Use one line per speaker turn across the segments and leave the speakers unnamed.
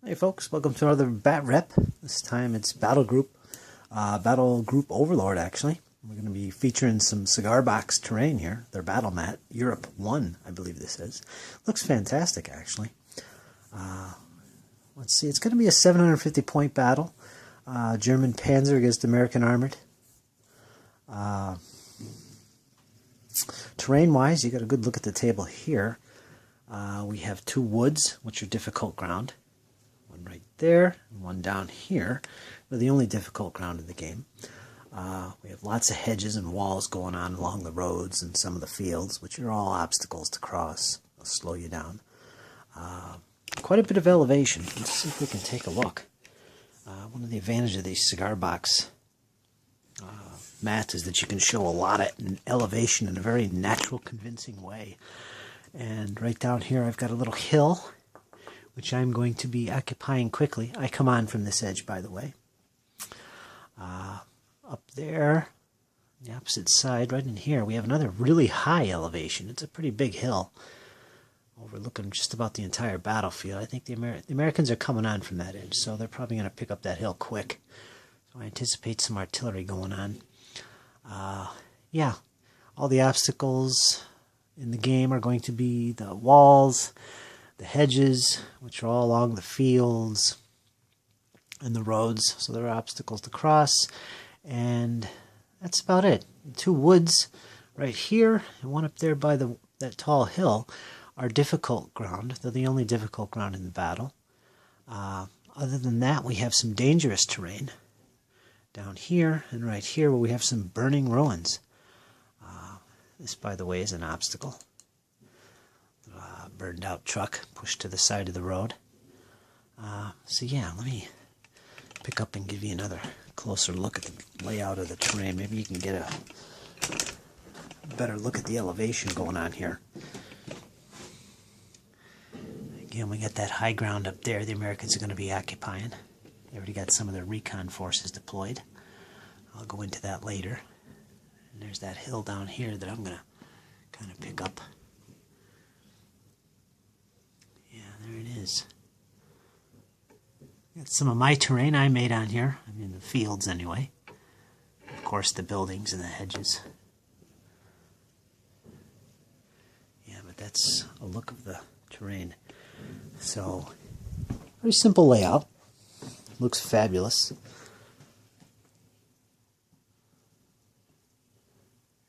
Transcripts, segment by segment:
Hey folks, welcome to another BatRep. This time it's Battle Group Overlord actually. We're going to be featuring some cigar box terrain here. Their battle mat, Europe 1, I believe this is. Looks fantastic actually. Let's see, it's going to be a 750 point battle. German Panzer against American Armored. Terrain wise, you got a good look at the table here. We have two woods, which are difficult ground. One right there, and one down here. They're the only difficult ground in the game. We have lots of hedges and walls going on along the roads and some of the fields, which are all obstacles to cross. They'll slow you down. Quite a bit of elevation. Let's see if we can take a look. One of the advantages of these cigar box mats is that you can show a lot of elevation in a very natural, convincing way. And right down here I've got a little hill, which I'm going to be occupying quickly. I come on from this edge, by the way. Up there, the opposite side, right in here, we have another really high elevation. It's a pretty big hill, overlooking just about the entire battlefield. I think the Americans are coming on from that edge, so they're probably going to pick up that hill quick. So I anticipate some artillery going on. Yeah, all the obstacles in the game are going to be the walls, the hedges, which are all along the fields and the roads, so there are obstacles to cross, and that's about it. Two woods right here and one up there by that tall hill are difficult ground. They're the only difficult ground in the battle. Other than that, we have some dangerous terrain down here and right here where we have some burning ruins. This, by the way, is an obstacle. Burned out truck pushed to the side of the road. So yeah, let me pick up and give you another closer look at the layout of the terrain. Maybe you can get a better look at the elevation going on here. Again, we got that high ground up there the Americans are going to be occupying. They already got some of their recon forces deployed. I'll go into that later. And there's that hill down here that I'm going to kind of pick up. There it is. Got some of my terrain I made on here. I mean, the fields anyway. Of course, the buildings and the hedges. Yeah, but that's a look of the terrain. So, very simple layout. Looks fabulous. There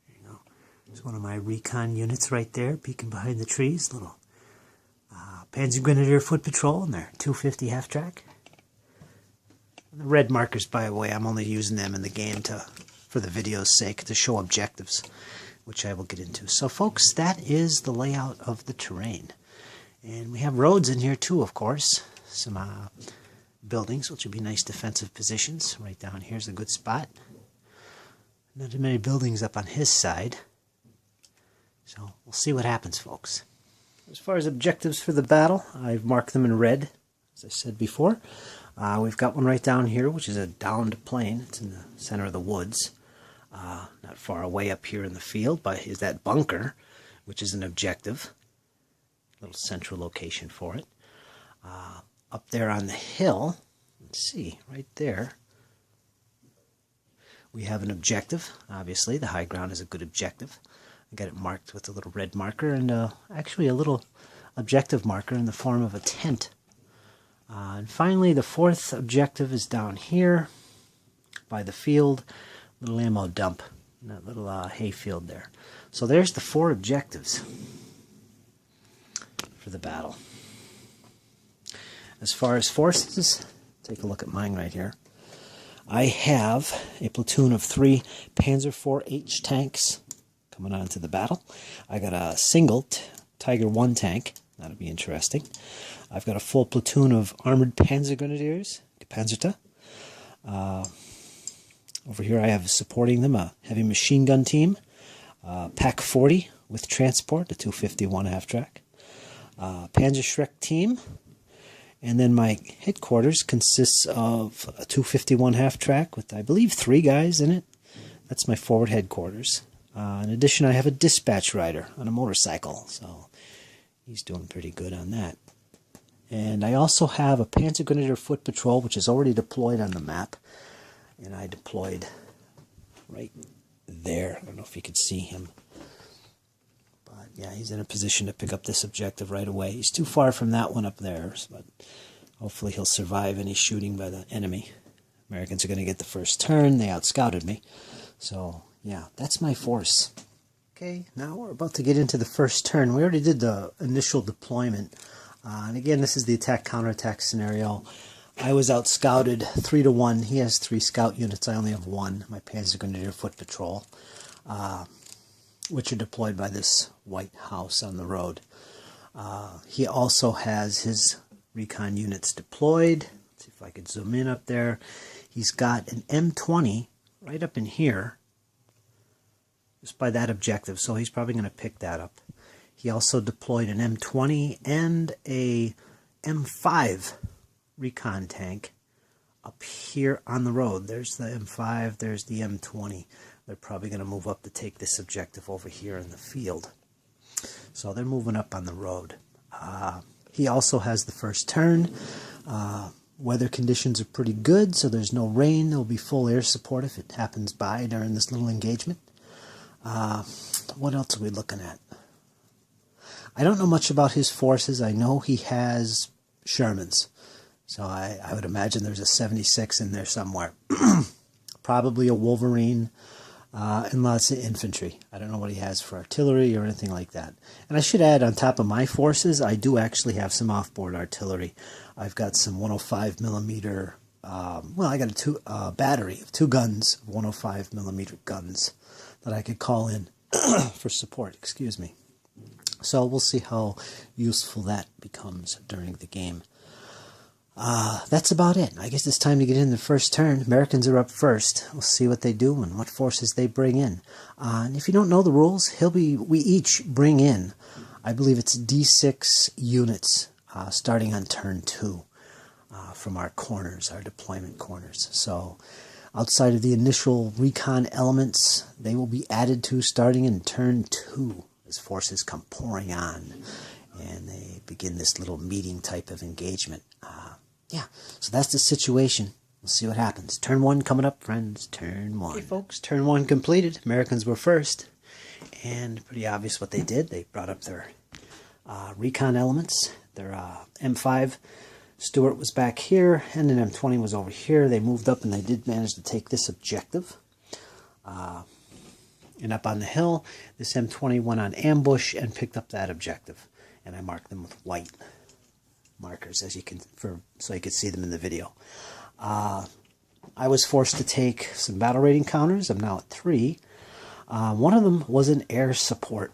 you go. There's one of my recon units right there, peeking behind the trees. Little Panzer Grenadier Foot Patrol and their 250 half-track. The red markers, by the way, I'm only using them in the game for the video's sake, to show objectives, which I will get into. So, folks, that is the layout of the terrain. And we have roads in here, too, of course. Some buildings, which would be nice defensive positions. Right down here's a good spot. Not too many buildings up on his side. So, we'll see what happens, folks. As far as objectives for the battle, I've marked them in red, as I said before. We've got one right down here, which is a downed plane. It's in the center of the woods. Not far away up here in the field is that bunker, which is an objective. A little central location for it. Up there on the hill, let's see, right there, we have an objective. Obviously, the high ground is a good objective. I got it marked with a little red marker and actually a little objective marker in the form of a tent. And finally, the fourth objective is down here by the field, little ammo dump, in that little hay field there. So there's the four objectives for the battle. As far as forces, take a look at mine right here. I have a platoon of 3 Panzer IV-H tanks coming on to the battle. I got a single Tiger 1 tank. That'll be interesting. I've got a full platoon of armored Panzer Grenadiers, Panzerta. Over here I have supporting them a heavy machine gun team, Pack 40 with transport, a 251 half-track, Panzerschreck team, and then my headquarters consists of a 251 half-track with, I believe, 3 guys in it. That's my forward headquarters. In addition, I have a dispatch rider on a motorcycle, so he's doing pretty good on that. And I also have a Panzer Grenadier Foot Patrol, which is already deployed on the map. And I deployed right there. I don't know if you could see him. But yeah, he's in a position to pick up this objective right away. He's too far from that one up there, but hopefully he'll survive any shooting by the enemy. Americans are going to get the first turn. They outscouted me. So yeah, that's my force. Okay, now we're about to get into the first turn. We already did the initial deployment. And again, this is the attack-counterattack scenario. I was out-scouted 3-1. He has 3 scout units. I only have 1. My Panzer Grenadier Foot Patrol, which are deployed by this white house on the road. He also has his recon units deployed. Let's see if I could zoom in up there. He's got an M20 right up in here, just by that objective, so he's probably going to pick that up. He also deployed an M20 and a M5 recon tank up here on the road. There's the M5, there's the M20. They're probably going to move up to take this objective over here in the field. So they're moving up on the road. He also has the first turn. Weather conditions are pretty good, so there's no rain. There'll be full air support if it happens by during this little engagement. What else are we looking at? I don't know much about his forces. I know he has Shermans. So I would imagine there's a 76 in there somewhere. Probably a Wolverine and lots of infantry. I don't know what he has for artillery or anything like that. And I should add, on top of my forces, I do actually have some off-board artillery. I've got some 105 millimeter, well, I got a battery of 2 guns, 105 millimeter guns that I could call in for support, excuse me. So we'll see how useful that becomes during the game. That's about it. I guess it's time to get in the first turn. Americans are up first. We'll see what they do and what forces they bring in. And if you don't know the rules, we each bring in, I believe it's D6 units starting on turn 2 from our corners, our deployment corners. So outside of the initial recon elements, they will be added to starting in turn 2 as forces come pouring on and they begin this little meeting type of engagement. Yeah, so that's the situation. We'll see what happens. Turn 1 coming up, friends. Turn 1. Okay, folks, turn 1 completed. Americans were first. And pretty obvious what they did. They brought up their recon elements. Their M5 Stuart was back here, and an M20 was over here. They moved up, and they did manage to take this objective. And up on the hill, this M20 went on ambush and picked up that objective. And I marked them with white markers, as you can, so you could see them in the video. I was forced to take some battle rating counters. I'm now at 3. One of them was an air support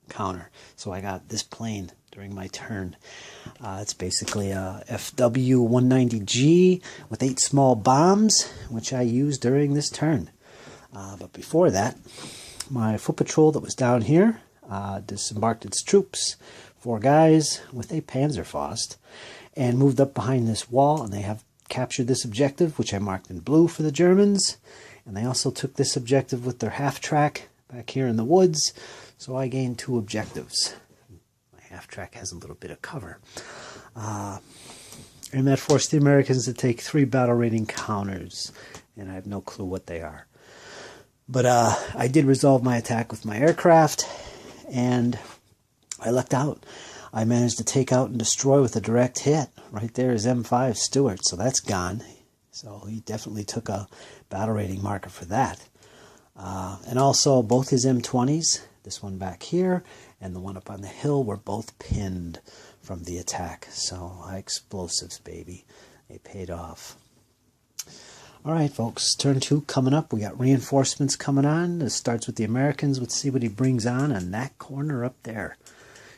counter, so I got this plane during my turn. It's basically a FW-190G with 8 small bombs, which I used during this turn. But before that, my foot patrol that was down here disembarked its troops, 4 guys with a Panzerfaust, and moved up behind this wall, and they have captured this objective, which I marked in blue for the Germans, and they also took this objective with their half-track back here in the woods, so I gained 2 objectives. My half-track has a little bit of cover. And that forced the Americans to take 3 battle rating counters, and I have no clue what they are. But I did resolve my attack with my aircraft, and I lucked out. I managed to take out and destroy with a direct hit. Right there is M5 Stuart, so that's gone. So he definitely took a battle rating marker for that. And also both his M20s, this one back here and the one up on the hill, were both pinned from the attack. So high explosives, baby. They paid off. All right, folks, turn 2 coming up. We got reinforcements coming on. This starts with the Americans. Let's see what he brings on that corner up there.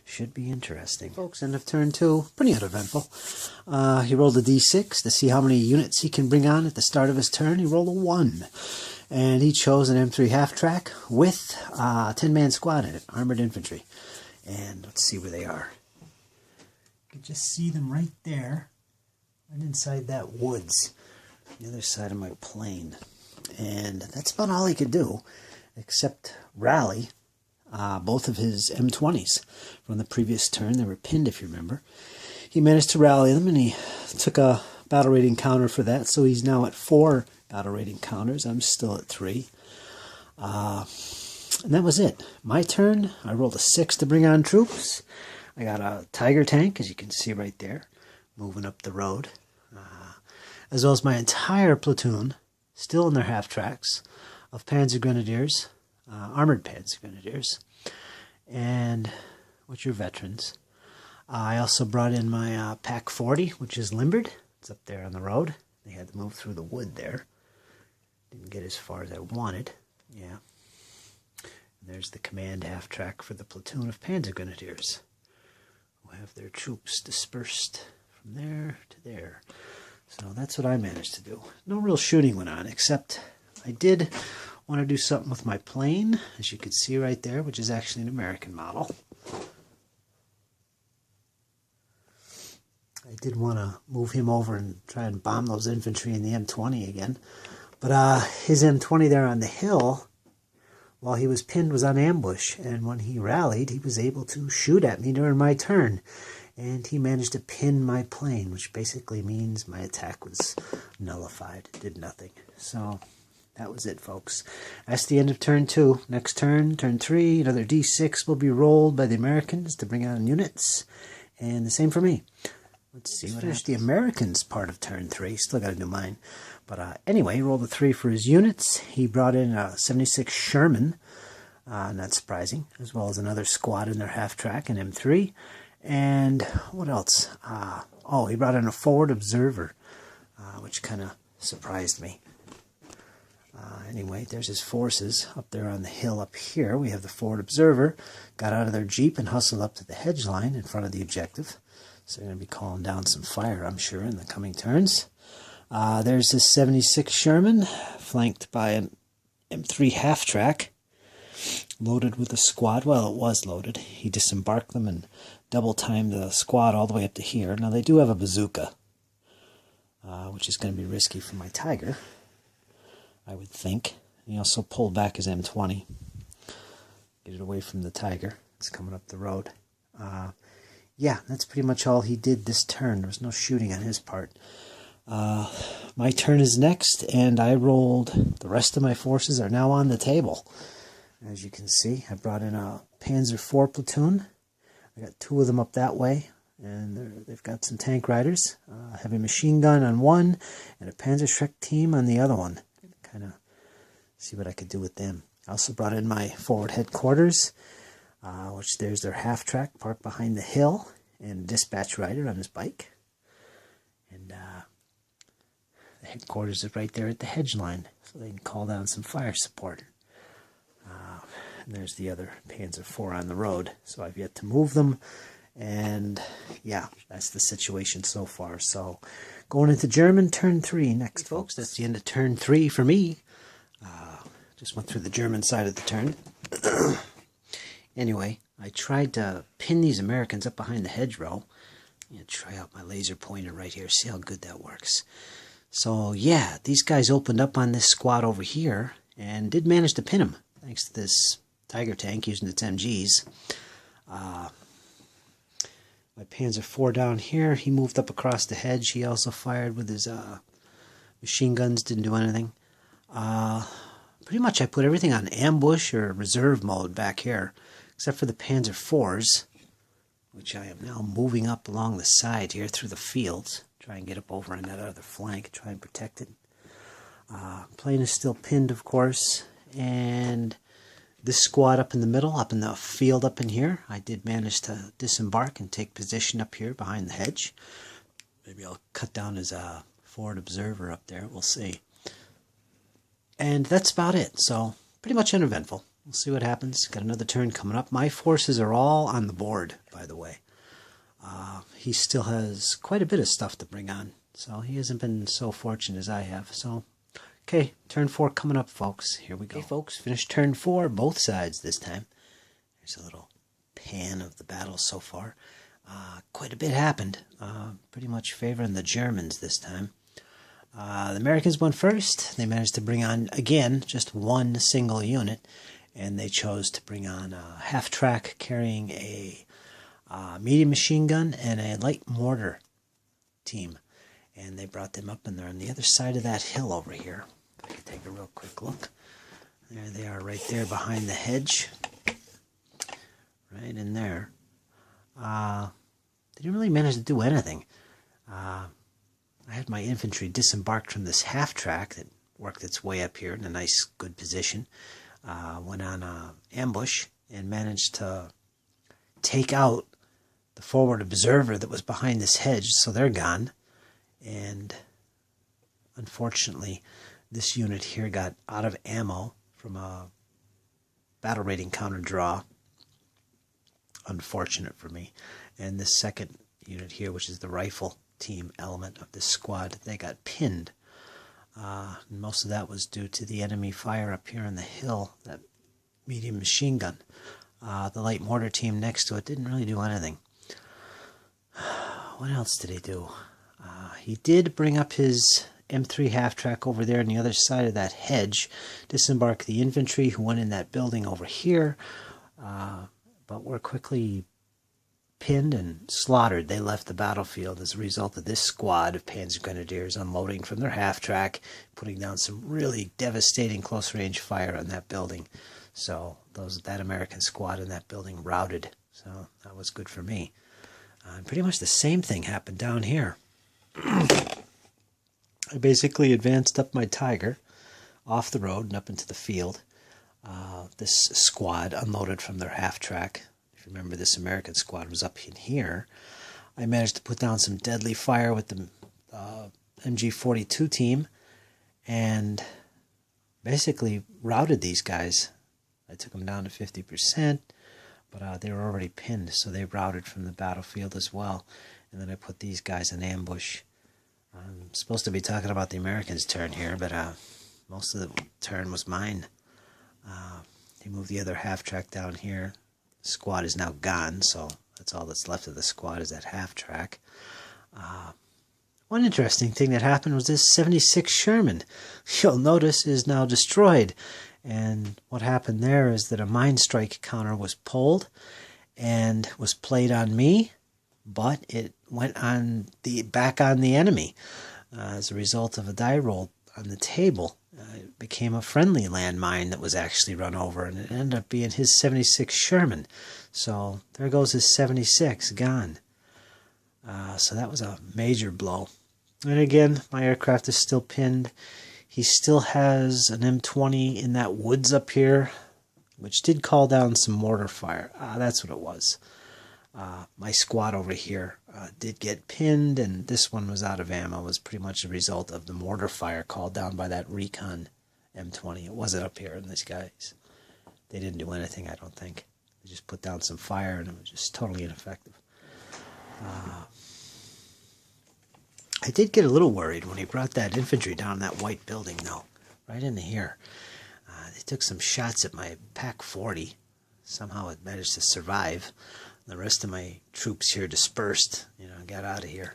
Should be interesting. Folks, end of turn 2. Pretty uneventful. He rolled a d6 to see how many units he can bring on at the start of his turn. He rolled a 1. And he chose an M3 half-track with a 10-man squad in it, armored infantry. And let's see where they are. You can just see them right there, right inside that woods, the other side of my plane. And that's about all he could do, except rally both of his M20s from the previous turn. They were pinned, if you remember. he managed to rally them, and he took a battle rating counter for that, so he's now at 4 battle rating counters. I'm still at 3. And that was it. My turn. I rolled a 6 to bring on troops. I got a Tiger tank, as you can see right there, moving up the road. As well as my entire platoon, still in their half tracks, of Panzer Grenadiers, armored Panzer Grenadiers, and with your veterans. I also brought in my Pack 40, which is limbered. It's up there on the road. They had to move through the wood there. Didn't get as far as I wanted. Yeah. And there's the command half track for the platoon of Panzer Grenadiers, who have their troops dispersed from there to there. So that's what I managed to do. No real shooting went on, except I did want to do something with my plane, as you can see right there, which is actually an American model. I did want to move him over and try and bomb those infantry in the M20 again. But his M20 there on the hill, while he was pinned, was on ambush. And when he rallied, he was able to shoot at me during my turn. And he managed to pin my plane, which basically means my attack was nullified. It did nothing. So that was it, folks. That's the end of turn 2. Next turn, turn 3, another D6 will be rolled by the Americans to bring on units. And the same for me. Let's see what happens. The Americans part of turn 3. Still got to do mine. But anyway, he rolled a 3 for his units. He brought in a 76 Sherman, not surprising, as well as another squad in their half-track, an M3. And what else? Oh, he brought in a forward observer, which kind of surprised me. Anyway, there's his forces up there on the hill up here. We have the forward observer, got out of their jeep and hustled up to the hedge line in front of the objective. So they're going to be calling down some fire, I'm sure, in the coming turns. There's this 76 Sherman, flanked by an M3 half-track, loaded with a squad. Well, it was loaded. He disembarked them and double-timed the squad all the way up to here. Now, they do have a bazooka, which is going to be risky for my Tiger, I would think. He also pulled back his M20. Get it away from the Tiger. It's coming up the road. Yeah, that's pretty much all he did this turn. There was no shooting on his part. My turn is next, and I rolled. The rest of my forces are now on the table. As you can see, I brought in a Panzer IV platoon. I got 2 of them up that way, and they've got some tank riders. A heavy machine gun on one, and a Panzerschreck team on the other one. Kind of see what I could do with them. I also brought in my forward headquarters, which there's their half-track parked behind the hill, and a dispatch rider on his bike. And the headquarters is right there at the hedge line, so they can call down some fire support. And there's the other Panzer IV on the road, so I've yet to move them. And yeah, that's the situation so far. So going into German, turn 3 next, folks. That's the end of turn 3 for me. Just went through the German side of the turn. Anyway, I tried to pin these Americans up behind the hedgerow. Try out my laser pointer right here. See how good that works. So yeah, these guys opened up on this squad over here and did manage to pin them, thanks to this Tiger tank using its MGs. My Panzer IV down here, he moved up across the hedge. He also fired with his machine guns, didn't do anything. Pretty much I put everything on ambush or reserve mode back here, except for the Panzer IVs, which I am now moving up along the side here through the fields. Try and get up over on that other flank, try and protect it. Plane is still pinned, of course, and this squad up in the middle, up in the field up in here, I did manage to disembark and take position up here behind the hedge. Maybe I'll cut down his forward observer up there, we'll see. And that's about it, so pretty much uneventful. We'll see what happens. Got another turn coming up. My forces are all on the board, by the way. He still has quite a bit of stuff to bring on, so he hasn't been so fortunate as I have. So, okay, turn 4 coming up, folks. Here we go. Okay, folks, finished turn 4, both sides this time. There's a little pan of the battle so far. Quite a bit happened. Pretty much favoring the Germans this time. The Americans went first. They managed to bring on, again, just one single unit, and they chose to bring on a half-track carrying a medium machine gun and a light mortar team. And they brought them up, and they're on the other side of that hill over here. If I can take a real quick look. There they are right there behind the hedge. Right in there. They didn't really manage to do anything. I had my infantry disembarked from this half-track that worked its way up here in a nice, good position. Went on an ambush and managed to take out the forward observer that was behind this hedge, so they're gone. And unfortunately, this unit here got out of ammo from a battle rating counter draw. Unfortunate for me. And this second unit here, which is the rifle team element of this squad, they got pinned. And most of that was due to the enemy fire up here on the hill, that medium machine gun. The light mortar team next to it didn't really do anything. What else did he do? He did bring up his M3 half-track over there on the other side of that hedge, disembark the infantry who went in that building over here, but were quickly pinned and slaughtered. They left the battlefield as a result of this squad of Panzer Grenadiers unloading from their half-track, putting down some really devastating close-range fire on that building. So that American squad in that building routed. So that was good for me. And pretty much the same thing happened down here. I basically advanced up my Tiger off the road and up into the field. This squad unloaded from their half-track. If you remember, this American squad was up in here. I managed to put down some deadly fire with the MG42 team and basically routed these guys. I took them down to 50%, but they were already pinned, so they routed from the battlefield as well. And then I put these guys in ambush. I'm supposed to be talking about the Americans' turn here, but most of the turn was mine. He moved the other half-track down here. The squad is now gone, so that's all that's left of the squad is that half-track. One interesting thing that happened was this 76 Sherman, you'll notice, is now destroyed. And what happened there is that a mine strike counter was pulled and was played on me, but it went on back on the enemy as a result of a die roll on the table. It became a friendly landmine that was actually run over, and it ended up being his 76 Sherman. So there goes his 76, gone. So that was a major blow. And again, my aircraft is still pinned. He still has an M20 in that woods up here, which did call down some mortar fire. That's what it was. My squad over here did get pinned, and this one was out of ammo. It was pretty much a result of the mortar fire called down by that recon M20. It wasn't up here, and these guys, they didn't do anything, I don't think. They just put down some fire, and it was just totally ineffective. I did get a little worried when he brought that infantry down that white building, though, right into here. They took some shots at my Pack 40. Somehow it managed to survive. The rest of my troops here dispersed, got out of here.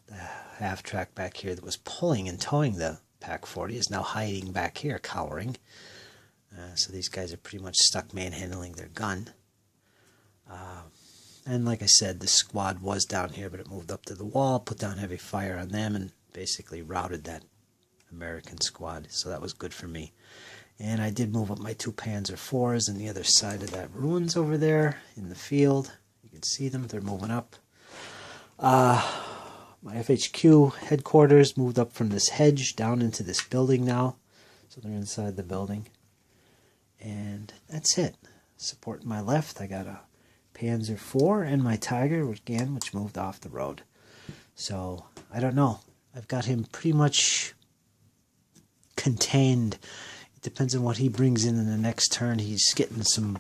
The half-track back here that was pulling and towing the Pack 40 is now hiding back here, cowering. So these guys are pretty much stuck manhandling their gun. And like I said, the squad was down here, but it moved up to the wall, put down heavy fire on them, and basically routed that American squad. So that was good for me. And I did move up my 2 Panzer IVs on the other side of that ruins over there in the field. You can see them, they're moving up. My FHQ headquarters moved up from this hedge down into this building now. So they're inside the building. And that's it. Supporting my left, I got a Panzer IV and my Tiger again, which moved off the road. So, I don't know. I've got him pretty much contained. It depends on what he brings in the next turn. He's getting some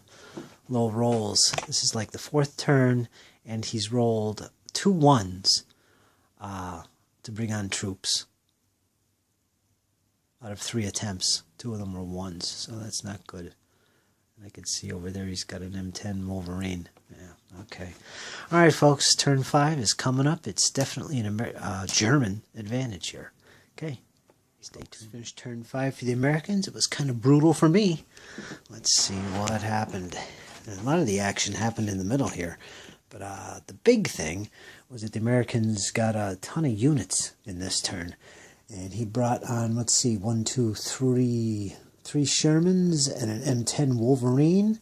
low rolls. This is like the 4th turn, and he's rolled 2 1s to bring on troops. Out of 3 attempts, 2 of them were 1s, so that's not good. And I can see over there he's got an M10 Wolverine. Yeah, okay. All right, folks, turn 5 is coming up. It's definitely an German advantage here. Okay, stay tuned. Finished turn 5 for the Americans. It was kind of brutal for me. Let's see what happened. A lot of the action happened in the middle here. But the big thing was that the Americans got a ton of units in this turn. And he brought on, let's see, 1, 2, 3 Shermans and an M10 Wolverine,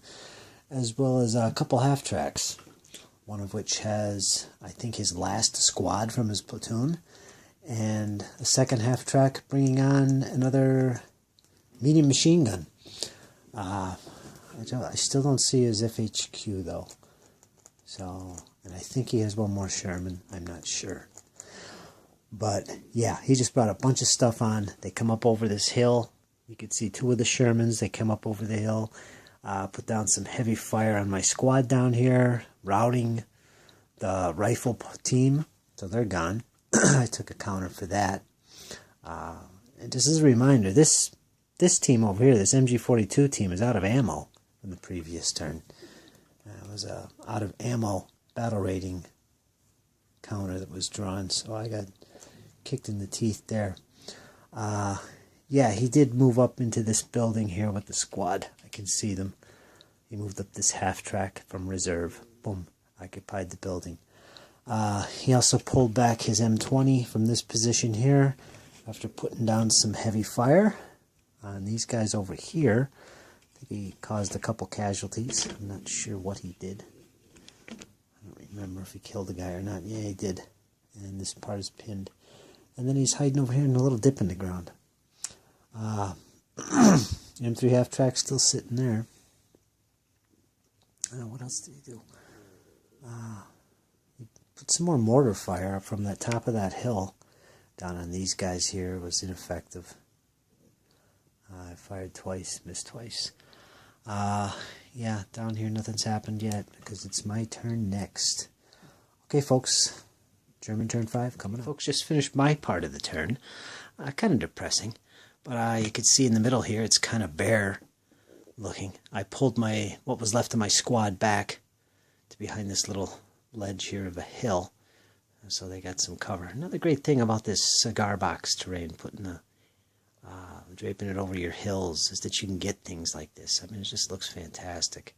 as well as a couple half-tracks. One of which has, I think, his last squad from his platoon. And a second half-track bringing on another medium machine gun. I still don't see his FHQ, though. So, and I think he has one more Sherman. I'm not sure. But, yeah, he just brought a bunch of stuff on. They come up over this hill. You can see 2 of the Shermans. They come up over the hill. Put down some heavy fire on my squad down here. Routing the rifle team. So they're gone. I took a counter for that. And just as a reminder, this team over here, this MG42 team, is out of ammo from the previous turn. It was a out of ammo battle rating counter that was drawn, so I got kicked in the teeth there. Yeah, he did move up into this building here with the squad. I can see them. He moved up this half track from reserve. Boom, occupied the building. He also pulled back his M20 from this position here after putting down some heavy fire on these guys over here. I think he caused a couple casualties. I'm not sure what he did. I don't remember if he killed a guy or not. Yeah, he did. And this part is pinned. And then he's hiding over here in a little dip in the ground. M3 half track still sitting there. What else did he do? He put some more mortar fire up from the top of that hill down on these guys here. It was ineffective. I fired twice, missed twice. Yeah, down here nothing's happened yet because it's my turn next. Okay, folks. German turn 5 coming up. Folks, just finished my part of the turn. Kind of depressing. But you can see in the middle here, it's kind of bare looking. I pulled what was left of my squad back to behind this little ledge here of a hill. So they got some cover. Another great thing about this cigar box terrain, draping it over your hills, is that you can get things like this. I mean, it just looks fantastic.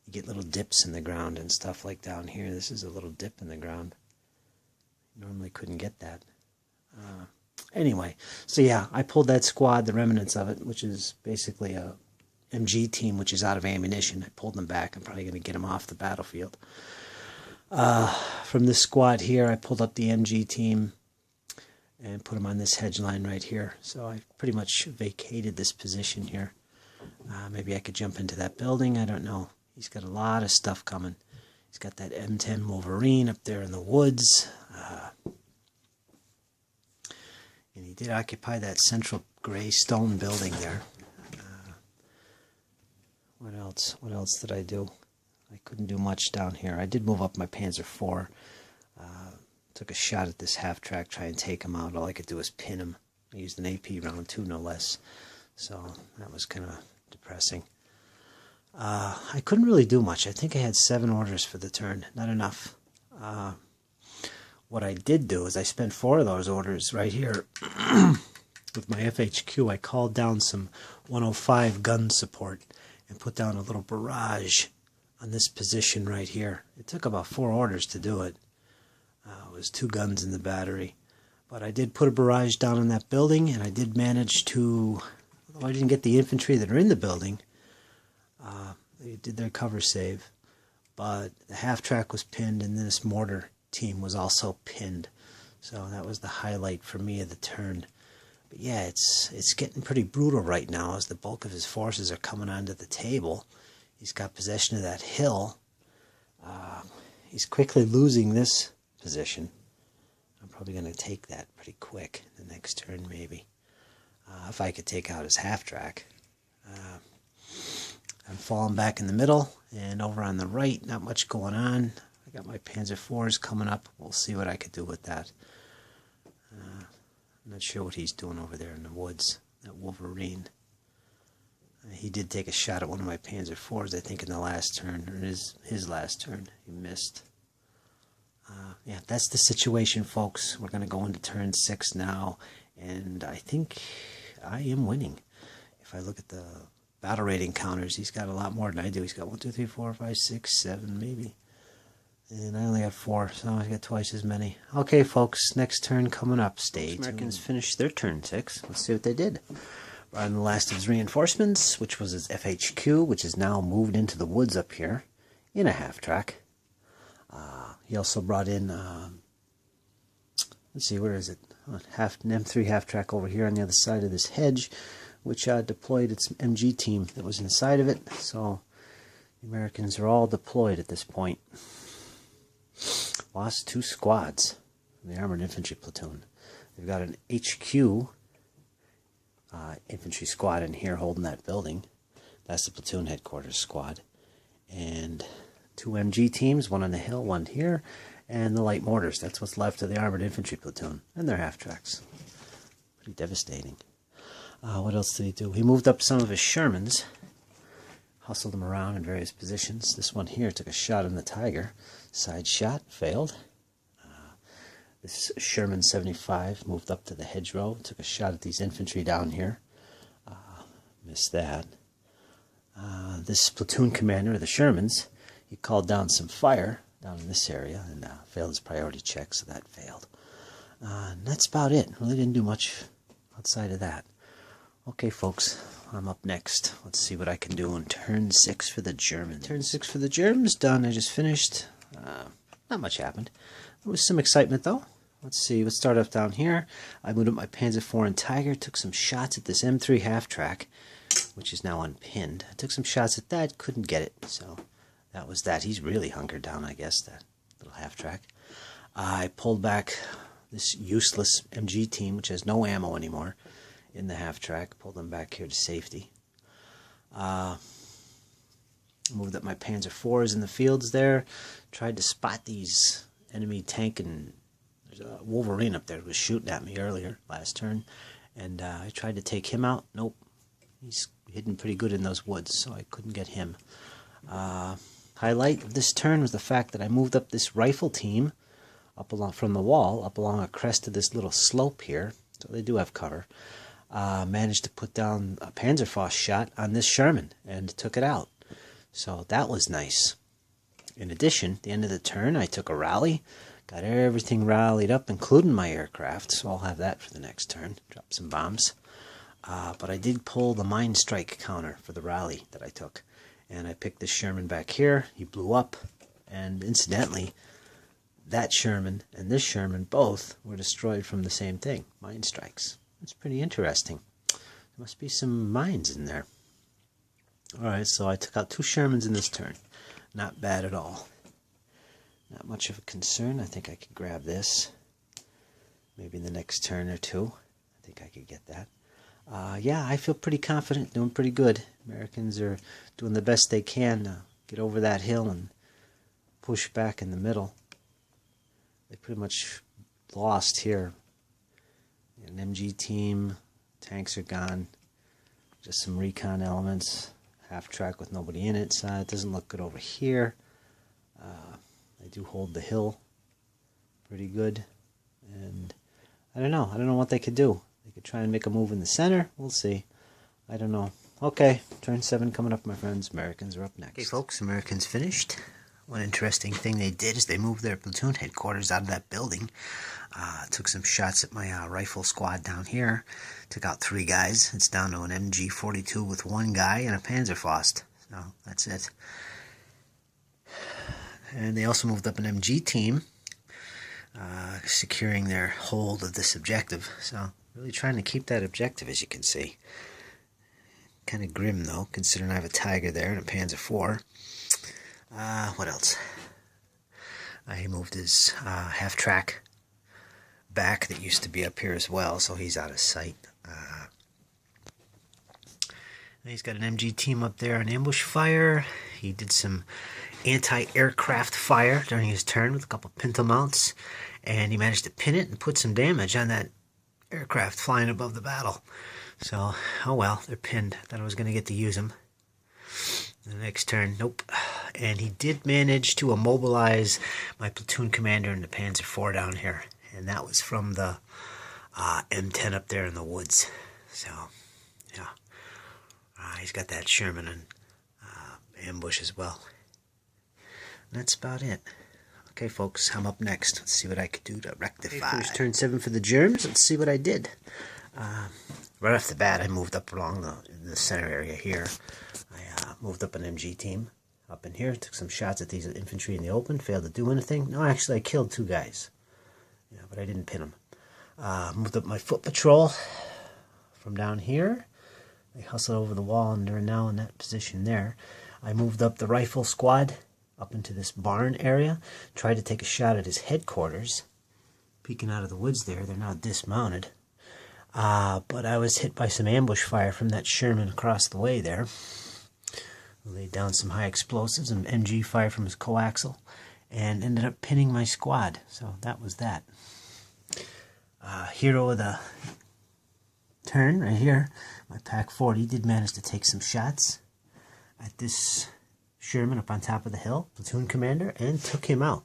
You get little dips in the ground and stuff like down here. This is a little dip in the ground. Normally couldn't get that. Anyway, so yeah, I pulled that squad, the remnants of it, which is basically a MG team, which is out of ammunition. I pulled them back. I'm probably going to get them off the battlefield. From this squad here, I pulled up the MG team and put them on this hedge line right here. So I pretty much vacated this position here. Maybe I could jump into that building. I don't know. He's got a lot of stuff coming. He's got that M10 Wolverine up there in the woods. And he did occupy that central gray stone building there. What else? What else did I do? I couldn't do much down here. I did move up my Panzer IV. Took a shot at this half-track, try and take him out. All I could do was pin him. I used an AP round too, no less. So that was kind of depressing. I couldn't really do much. I think I had 7 orders for the turn. Not enough. What I did do is I spent 4 of those orders right here with my FHQ. I called down some 105 gun support and put down a little barrage on this position right here. It took about 4 orders to do it. It was 2 guns in the battery. But I did put a barrage down on that building, and I did manage to, although I didn't get the infantry that are in the building, they did their cover save. But the half-track was pinned, and this mortar team was also pinned. So that was the highlight for me of the turn. But yeah, it's getting pretty brutal right now as the bulk of his forces are coming onto the table. He's got possession of that hill. He's quickly losing this position. I'm probably going to take that pretty quick the next turn maybe. If I could take out his half-track. I'm falling back in the middle, and over on the right, not much going on. I got my Panzer IVs coming up. We'll see what I could do with that. I'm not sure what he's doing over there in the woods, that Wolverine. He did take a shot at one of my Panzer IVs, I think, in the last turn, or his last turn. He missed. Yeah, that's the situation, folks. We're going to go into turn 6 now, and I think I am winning. If I look at the battle rating counters, he's got a lot more than I do. He's got 1, 2, 3, 4, 5, 6, 7, maybe And I only got 4, so I got twice as many. Okay, folks, next turn coming up. Stay tuned. Americans finished their turn 6. Let's see what they did. Brought in the last of his reinforcements, which was his FHQ, which is now moved into the woods up here in a half-track. He also brought in, let's see, where is it? An M3 half-track over here on the other side of this hedge, which deployed its MG team that was inside of it. So the Americans are all deployed at this point. Lost 2 squads from the Armored Infantry Platoon. They've got an HQ infantry squad in here holding that building. That's the platoon headquarters squad. And 2 MG teams, one on the hill, one here, and the light mortars. That's what's left of the Armored Infantry Platoon. And their half-tracks. Pretty devastating. What else did he do? He moved up some of his Shermans. Hustled them around in various positions. This one here took a shot on the Tiger. Side shot, failed. This Sherman 75 moved up to the hedgerow, took a shot at these infantry down here. Missed that. This platoon commander of the Shermans, he called down some fire down in this area and failed his priority check, so that failed. And that's about it. Really didn't do much outside of that. Okay, folks, I'm up next. Let's see what I can do on turn 6 for the Germans. Turn 6 for the Germans, done. I just finished. Not much happened. There was some excitement, though. Let's see. Let's start up down here. I moved up my Panzer IV and Tiger, took some shots at this M3 half-track, which is now unpinned. I took some shots at that, couldn't get it, so that was that. He's really hunkered down, I guess, that little half-track. I pulled back this useless MG team, which has no ammo anymore, in the half-track. Pulled them back here to safety. Moved up my Panzer IVs in the fields there. Tried to spot these enemy tank, and there's a Wolverine up there who was shooting at me earlier, last turn. And I tried to take him out. Nope. He's hidden pretty good in those woods, so I couldn't get him. Highlight of this turn was the fact that I moved up this rifle team up along from the wall, up along a crest of this little slope here. So they do have cover. Managed to put down a Panzerfaust shot on this Sherman and took it out. So that was nice. In addition, at the end of the turn, I took a rally, got everything rallied up, including my aircraft, so I'll have that for the next turn. Drop some bombs. But I did pull the mine strike counter for the rally that I took. And I picked this Sherman back here. He blew up. And incidentally, that Sherman and this Sherman both were destroyed from the same thing, mine strikes. It's pretty interesting. There must be some mines in there. Alright, so I took out 2 Shermans in this turn. Not bad at all. Not much of a concern. I think I could grab this. Maybe in the next turn or two. I think I could get that. Yeah, I feel pretty confident, doing pretty good. Americans are doing the best they can to get over that hill and push back in the middle. They pretty much lost here. An MG team, tanks are gone. Just some recon elements. Half-track with nobody in it, so it doesn't look good over here. They do hold the hill pretty good. And I don't know what they could do. They could try and make a move in the center. We'll see. I don't know. Okay, turn 7 coming up, my friends. Americans are up next. Okay, folks, Americans finished. One interesting thing they did is they moved their platoon headquarters out of that building. Took some shots at my rifle squad down here. Took out 3 guys. It's down to an MG-42 with 1 guy and a Panzerfaust. So that's it. And they also moved up an MG team, securing their hold of this objective. So really trying to keep that objective, as you can see. Kind of grim, though, considering I have a Tiger there and a Panzer IV. What else? He moved his half-track back that used to be up here as well, so he's out of sight. He's got an MG team up there on ambush fire. He did some anti-aircraft fire during his turn with a couple pintle mounts, and he managed to pin it and put some damage on that aircraft flying above the battle. So, oh well, they're pinned. Thought I was going to get to use them. The next turn, nope. And he did manage to immobilize my platoon commander in the Panzer IV down here. And that was from the M10 up there in the woods. So, yeah. He's got that Sherman and ambush as well. And that's about it. Okay, folks, I'm up next. Let's see what I could do to rectify. First turn 7 for the germs. Let's see what I did. Right off the bat, I moved up along the center area here. I moved up an MG team up in here. Took some shots at these infantry in the open. Failed to do anything. No, actually, I killed 2 guys. Yeah, but I didn't pin them. Moved up my foot patrol from down here. I hustled over the wall, and they're now in that position there. I moved up the rifle squad up into this barn area. Tried to take a shot at his headquarters. Peeking out of the woods there. They're now dismounted. But I was hit by some ambush fire from that Sherman across the way there. Laid down some high explosives and MG fire from his coaxial. And ended up pinning my squad. So that was that. Hero of the turn right here. My Pack 40 did manage to take some shots at this Sherman up on top of the hill, platoon commander, and took him out.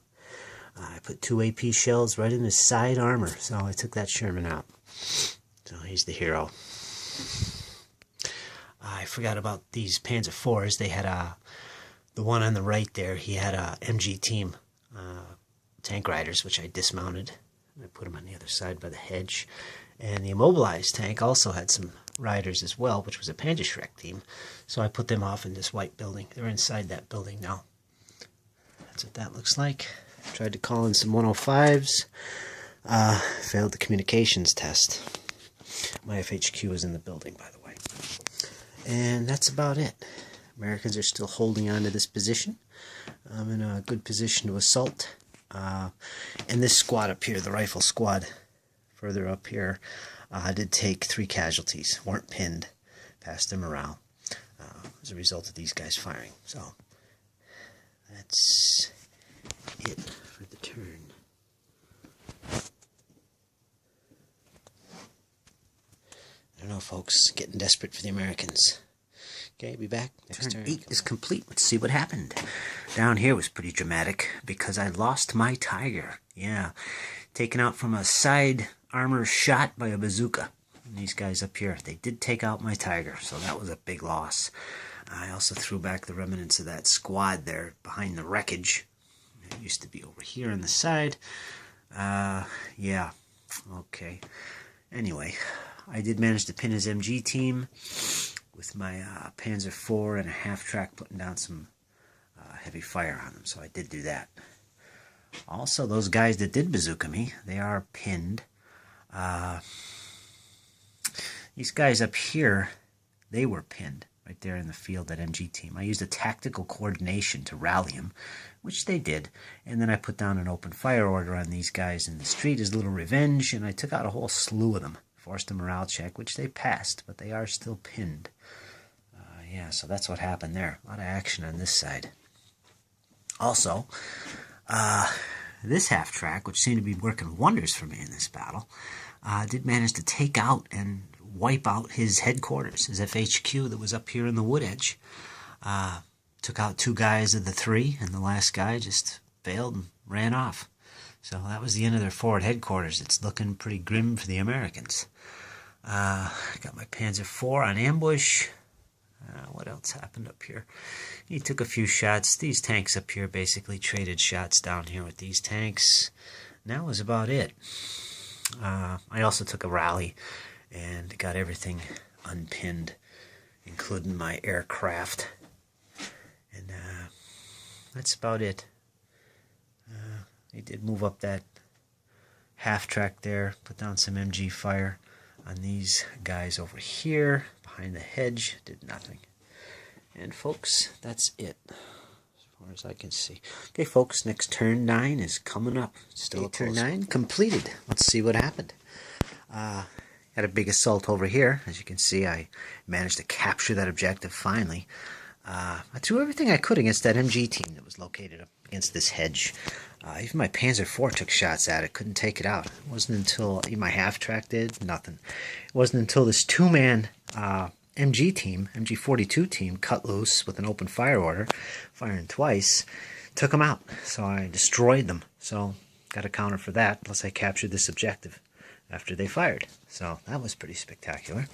I put 2 AP shells right in his side armor, so I took that Sherman out. So he's the hero. I forgot about these Panzer IVs. They had the one on the right there, he had a MG team tank riders, which I dismounted. I put them on the other side by the hedge. And the immobilized tank also had some riders as well, which was a Panzerschreck team. So I put them off in this white building. They're inside that building now. That's what that looks like. Tried to call in some 105s. Failed the communications test. My FHQ is in the building, by the way. And that's about it. Americans are still holding on to this position. I'm in a good position to assault. And this squad up here, the rifle squad, further up here, did take 3 casualties. Weren't pinned. Passed their morale as a result of these guys firing. So that's it for the turn. I don't know, folks. Getting desperate for the Americans. Okay, be back. Next turn 8 is complete. Let's see what happened. Down here was pretty dramatic because I lost my Tiger. Yeah, taken out from a side armor shot by a bazooka. And these guys up here, they did take out my Tiger, so that was a big loss. I also threw back the remnants of that squad there behind the wreckage. It used to be over here on the side. Yeah, okay. Anyway, I did manage to pin his MG team with my Panzer IV and a half-track putting down some heavy fire on them, so I did do that. Also, those guys that did bazooka me, they are pinned. These guys up here, they were pinned right there in the field, that MG team. I used a tactical coordination to rally them, which they did, and then I put down an open fire order on these guys in the street as a little revenge, and I took out a whole slew of them. Forced a morale check, which they passed, but they are still pinned. Yeah, so that's what happened there. A lot of action on this side. Also, this half-track, which seemed to be working wonders for me in this battle, did manage to take out and wipe out his headquarters, his FHQ that was up here in the wood edge. Took out 2 guys of the 3, and the last guy just failed and ran off. So that was the end of their forward headquarters. It's looking pretty grim for the Americans. Got my Panzer IV on ambush. What else happened up here? He took a few shots. These tanks up here basically traded shots down here with these tanks. And that was about it. I also took a rally and got everything unpinned, including my aircraft. And that's about it. They did move up that half-track there, put down some MG fire on these guys over here, behind the hedge, did nothing. And folks, that's it, as far as I can see. Okay, folks, next turn 9 is coming up. Still turn 9 completed. Let's see what happened. Had a big assault over here. As you can see, I managed to capture that objective finally. I threw everything I could against that MG team that was located up against this hedge. Even my Panzer IV took shots at it, couldn't take it out. It wasn't until my half-track did, nothing. It wasn't until this 2-man MG team, MG42 team, cut loose with an open fire order, firing twice, took them out. So I destroyed them. So got a counter for that, plus I captured this objective after they fired. So that was pretty spectacular.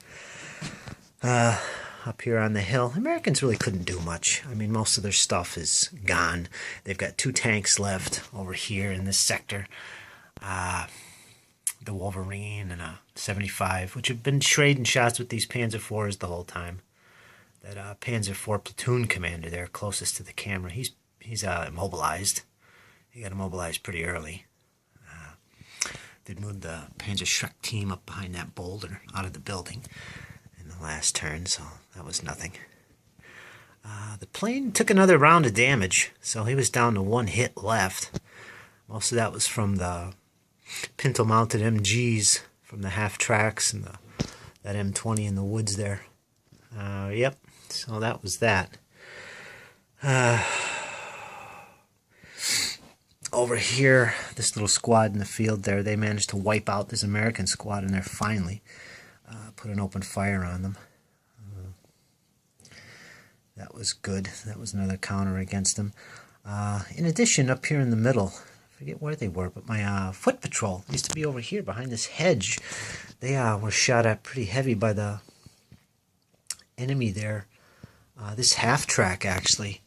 up here on the hill. Americans really couldn't do much. I mean, most of their stuff is gone. They've got 2 tanks left over here in this sector. The Wolverine and a 75, which have been trading shots with these Panzer IVs the whole time. That Panzer IV platoon commander there, closest to the camera, he's immobilized. He got immobilized pretty early. They'd moved the Panzer Shrek team up behind that boulder out of the building in the last turn, so that was nothing. The plane took another round of damage, so he was down to 1 hit left. Most of that was from the pintle-mounted MGs from the half-tracks and that M20 in the woods there. Yep, so that was that. Over here, this little squad in the field there, they managed to wipe out this American squad in there finally. Put an open fire on them. That was good. That was another counter against them. In addition, up here in the middle, I forget where they were, but my foot patrol used to be over here behind this hedge. They were shot at pretty heavy by the enemy there. This half-track actually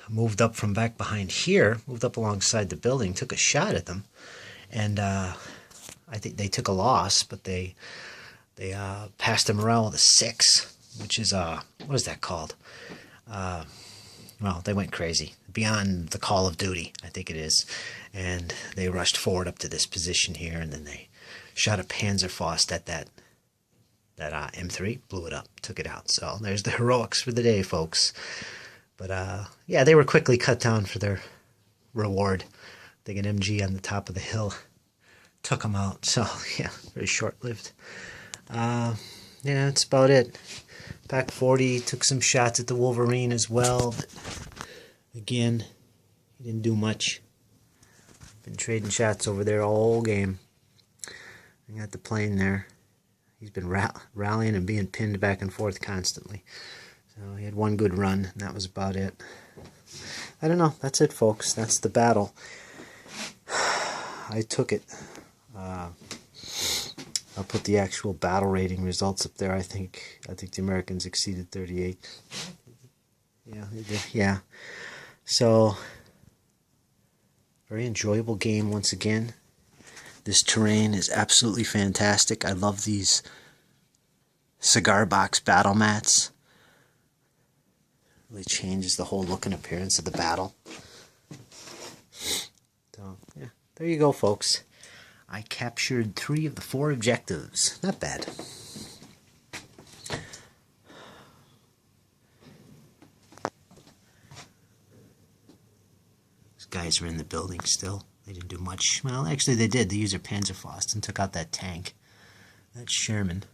moved up from back behind here, moved up alongside the building, took a shot at them, and I think they took a loss, but they passed them around with a 6, which is what is that called? Well, they went crazy, beyond the Call of Duty, I think it is, and they rushed forward up to this position here, and then they shot a Panzerfaust at that M3, blew it up, took it out. So there's the heroics for the day, folks. But yeah, they were quickly cut down for their reward. I think an MG on the top of the hill took them out. So yeah, very short-lived. Yeah, that's about it. Pack 40 took some shots at the Wolverine as well, but again, he didn't do much. Been trading shots over there all game. I got the plane there. He's been rallying and being pinned back and forth constantly. So he had 1 good run, and that was about it. I don't know. That's it, folks. That's the battle. I took it. I'll put the actual battle rating results up there. I think the Americans exceeded 38. Yeah, they did. Yeah. So, very enjoyable game once again. This terrain is absolutely fantastic. I love these cigar box battle mats. Really changes the whole look and appearance of the battle. So, yeah, there you go, folks. I captured 3 of the 4 objectives. Not bad. These guys are in the building still. They didn't do much. Well, actually they did. They used their Panzerfaust and took out that tank. That's Sherman.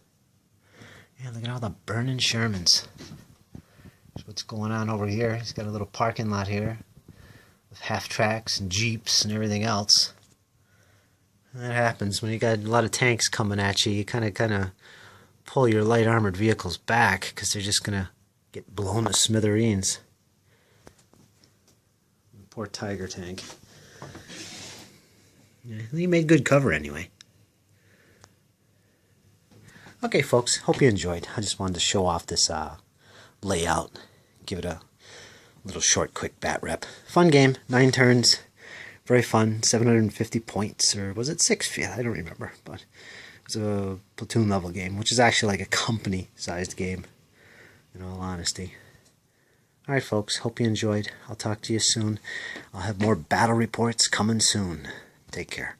Yeah, look at all the burning Shermans. That's what's going on over here. He's got a little parking lot here with half-tracks and jeeps and everything else. And that happens when you got a lot of tanks coming at you. You kind of pull your light armored vehicles back because they're just going to get blown to smithereens. Poor Tiger tank. Yeah, he made good cover anyway. Okay, folks, hope you enjoyed. I just wanted to show off this layout. Give it a little short, quick BatRep. Fun game, 9 turns. Very fun, 750 points, or was it 6? Yeah, I don't remember, but it was a platoon level game, which is actually like a company-sized game, in all honesty. Alright, folks, hope you enjoyed. I'll talk to you soon. I'll have more battle reports coming soon. Take care.